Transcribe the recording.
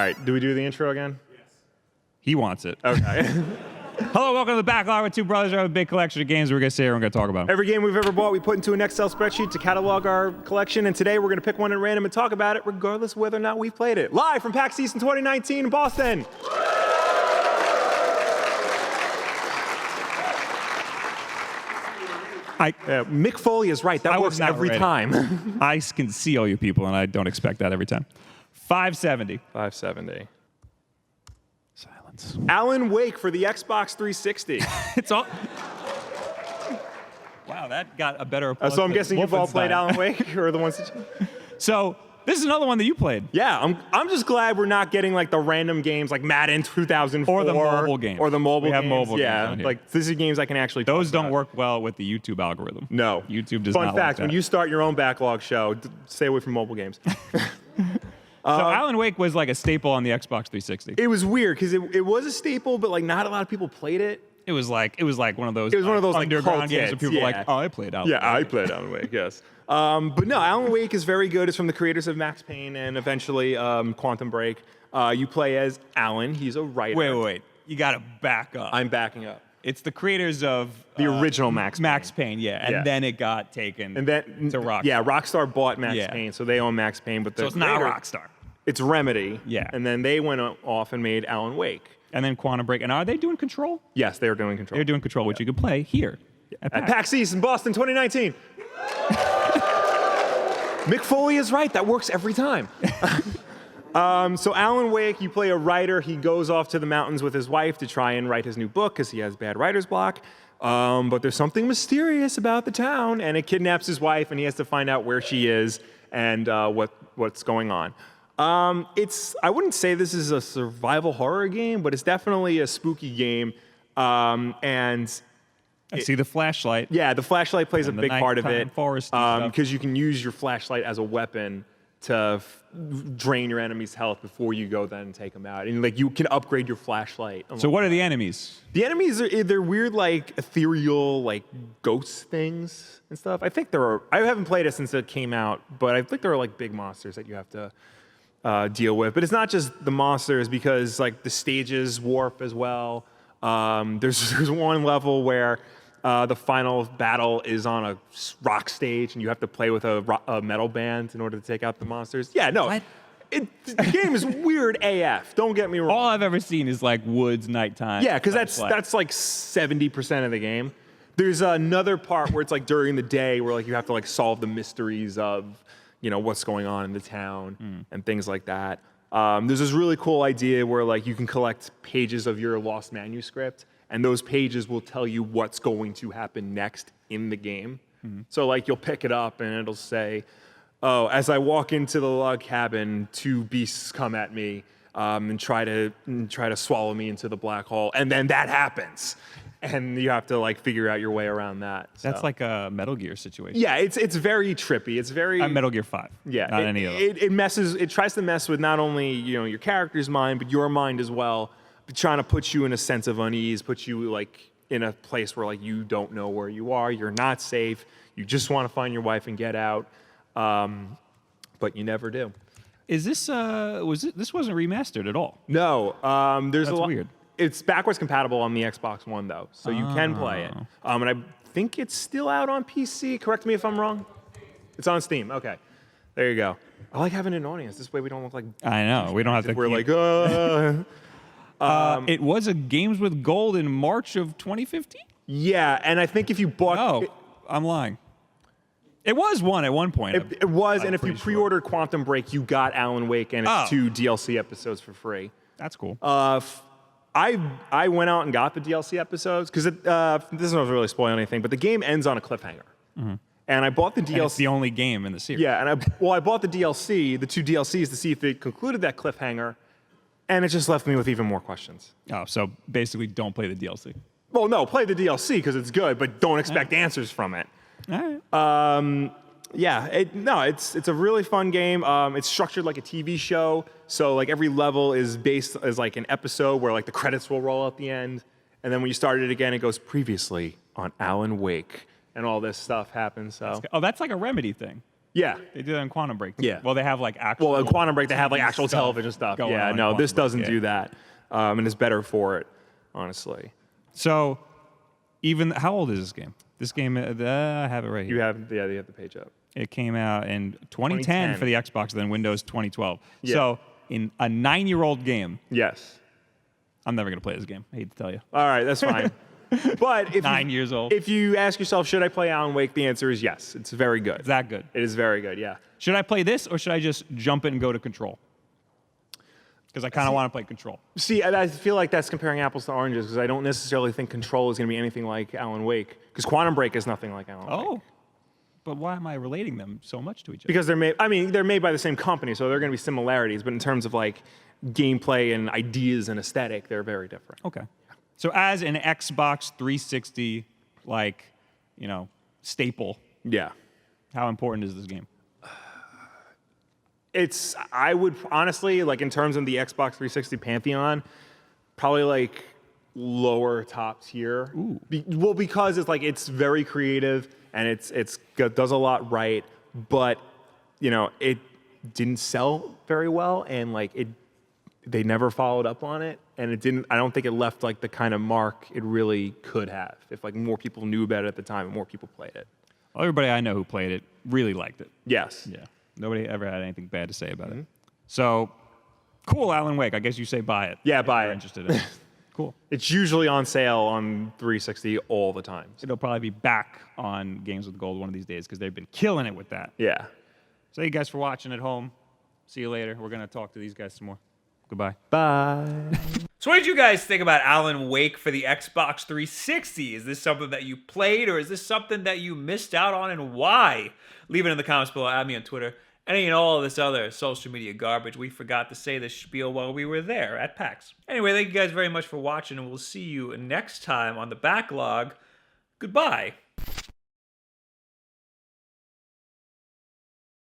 right, do we do the intro again? He wants it. Okay. Hello, welcome to the Backlog with two brothers who have a big collection of games we're going to sit here and we're going to talk about. Every game we've ever bought, we put into an Excel spreadsheet to catalog our collection, and today we're going to pick one at random and talk about it, regardless of whether or not we've played it. Live from PAX East in 2019 in Boston. Mick Foley is right. That works every time. I can see all you people, and I don't expect that every time. 570. 570. Silence. Alan Wake for the Xbox 360. It's all. Wow, that got a better applause. So I'm guessing you've all played Alan Wake, or the ones that you... So this is another one that you played. Yeah, I'm just glad we're not getting like the random games like Madden 2004. Or the mobile games. Or the mobile games. We have mobile games on here. Like these are games I can actually Those don't about. work well with the YouTube algorithm. No. YouTube does Fun not fact, like that. when you start your own backlog show, stay away from mobile games. So Alan Wake was like a staple on the Xbox 360. It was weird because it was a staple, but like not a lot of people played it. It was like one of those. It was one of those underground like, games where people were like, oh, I played Alan Wake. Yeah, I played Alan Wake. Yes. But no, Alan Wake is very good. It's from the creators of Max Payne and eventually Quantum Break. You play as Alan. He's a writer. Wait. You got to back up. I'm backing up. It's the creators of the original Max Payne, yeah, and then it got taken and then to Rockstar. Yeah, Rockstar bought Max Payne, so they own Max Payne. But so it's not Rockstar. It's Remedy. Yeah. And then they went off and made Alan Wake. And then Quantum Break. And are they doing Control? Yes, they are doing Control. They're doing Control, which you can play here at PAX East in Boston 2019. Mick Foley is right. That works every time. So Alan Wake, you play a writer. He goes off to the mountains with his wife to try and write his new book because he has bad writer's block. But there's something mysterious about the town, and it kidnaps his wife, and he has to find out where she is and what's going on. I wouldn't say this is a survival horror game, but it's definitely a spooky game. And I see the flashlight. Yeah, the flashlight plays a big part of it because you can use your flashlight as a weapon to drain your enemy's health before you go then and take them out. And like you can upgrade your flashlight. So what are the enemies? The enemies they're weird like ethereal like ghost things and stuff. I haven't played it since it came out, but I think there are like big monsters that you have to deal with. But it's not just the monsters because like the stages warp as well. There's one level where the final battle is on a rock stage and you have to play with a metal band in order to take out the monsters. Yeah, no. What? The game is weird AF. Don't get me wrong. All I've ever seen is like woods nighttime. Yeah, because that's like 70% of the game. There's another part where it's like during the day where like you have to like solve the mysteries of what's going on in the town and things like that. There's this really cool idea where like you can collect pages of your lost manuscript, and those pages will tell you what's going to happen next in the game. So like you'll pick it up and it'll say, "Oh, as I walk into the log cabin, two beasts come at me and try to swallow me into the black hole," and then that happens. And you have to like figure out your way around that. That's like a Metal Gear situation. Yeah, it's very trippy. It's very Metal Gear 5. Yeah, not any of them. It tries to mess with not only your character's mind, but your mind as well. But trying to put you in a sense of unease, put you like in a place where like you don't know where you are. You're not safe. You just want to find your wife and get out, but you never do. Is this this wasn't remastered at all? No, there's That's a lot. Weird. It's backwards compatible on the Xbox One, though, so you can play it. And I think it's still out on PC. Correct me if I'm wrong. It's on Steam. Okay. There you go. I like having an audience. This way we don't look like... I know. We don't have to... We're like, It was a Games with Gold in March of 2015? Yeah, and I think if you bought... Oh, I'm lying. It was one at one point. It was, and if you pre-ordered Quantum Break, you got Alan Wake and its 2 DLC episodes for free. That's cool. I went out and got the DLC episodes because this doesn't really spoil anything, but the game ends on a cliffhanger. And I bought the DLC. And it's the only game in the series. Yeah, and I bought the DLC, the 2 DLCs, to see if it concluded that cliffhanger, and it just left me with even more questions. Oh, so basically, don't play the DLC. Well, no, play the DLC because it's good, but don't expect answers from it. All right. Yeah, it's a really fun game. It's structured like a TV show, so like every level is based as like an episode where like the credits will roll at the end, and then when you start it again, it goes previously on Alan Wake, and all this stuff happens. So that's like a Remedy thing. Yeah. They do that in Quantum Break. Yeah. Well, they have like actual. Well, in Quantum Break, they have like TV actual stuff television stuff. going Yeah, on in no, this Quantum Break, doesn't yeah. do that. And it's better for it, honestly. So, even how old is this game? This game, I have it right here. You have the page up. It came out in 2010 2010. for the Xbox, then Windows 2012. Yeah. So, in a 9-year-old game, Yes. I'm never gonna play this game. I hate to tell you. All right, that's fine. But if 9 years old. if you ask yourself, should I play Alan Wake? The answer is yes. It's very good. It's that good. It is very good. Yeah. Should I play this or should I just jump in and go to Control? Because I kind of want to play Control. See, I feel like that's comparing apples to oranges because I don't necessarily think Control is going to be anything like Alan Wake because Quantum Break is nothing like Alan Wake. Oh, but why am I relating them so much to each other? Because they're made by the same company, so there are going to be similarities. But in terms of like gameplay and ideas and aesthetic, they're very different. Okay. So as an Xbox 360, like, staple, Yeah. how important is this game? I would honestly, like in terms of the Xbox 360 pantheon, probably like lower top tier. Ooh. Because it's very creative and it does a lot right, but it didn't sell very well and they never followed up on it, and I don't think it left like the kind of mark it really could have if like more people knew about it at the time and more people played it. Well, everybody I know who played it really liked it. Yes. Yeah. Nobody ever had anything bad to say about it. So, cool, Alan Wake. I guess you say buy it. Yeah, if buy you're it. Interested in it. Cool. It's usually on sale on 360 all the time. It'll probably be back on Games with Gold one of these days because they've been killing it with that. Yeah. So, thank you guys for watching at home. See you later. We're going to talk to these guys some more. Goodbye. Bye. So what did you guys think about Alan Wake for the Xbox 360? Is this something that you played, or is this something that you missed out on, and why? Leave it in the comments below. Add me on Twitter. Any and all of this other social media garbage. We forgot to say this spiel while we were there at PAX. Anyway, thank you guys very much for watching, and we'll see you next time on The Backlog. Goodbye.